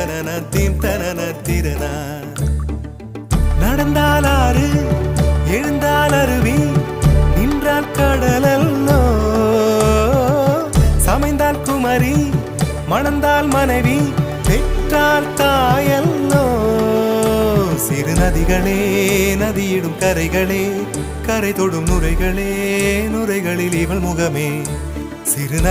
தனன தீம் தனன திறனா. நடந்தால் ஆறு எழுந்தால் அருவி நின்றால் கடலல்லோ, சமைந்தால் குமரி மணந்தால் மனைவி பெற்றால் தாயல்லோ. சிறு நதிகளே நதியிடும் கரைகளே கரை தொடும் நுரைகளே நுரைகளில் இவள் முகமே. சிறு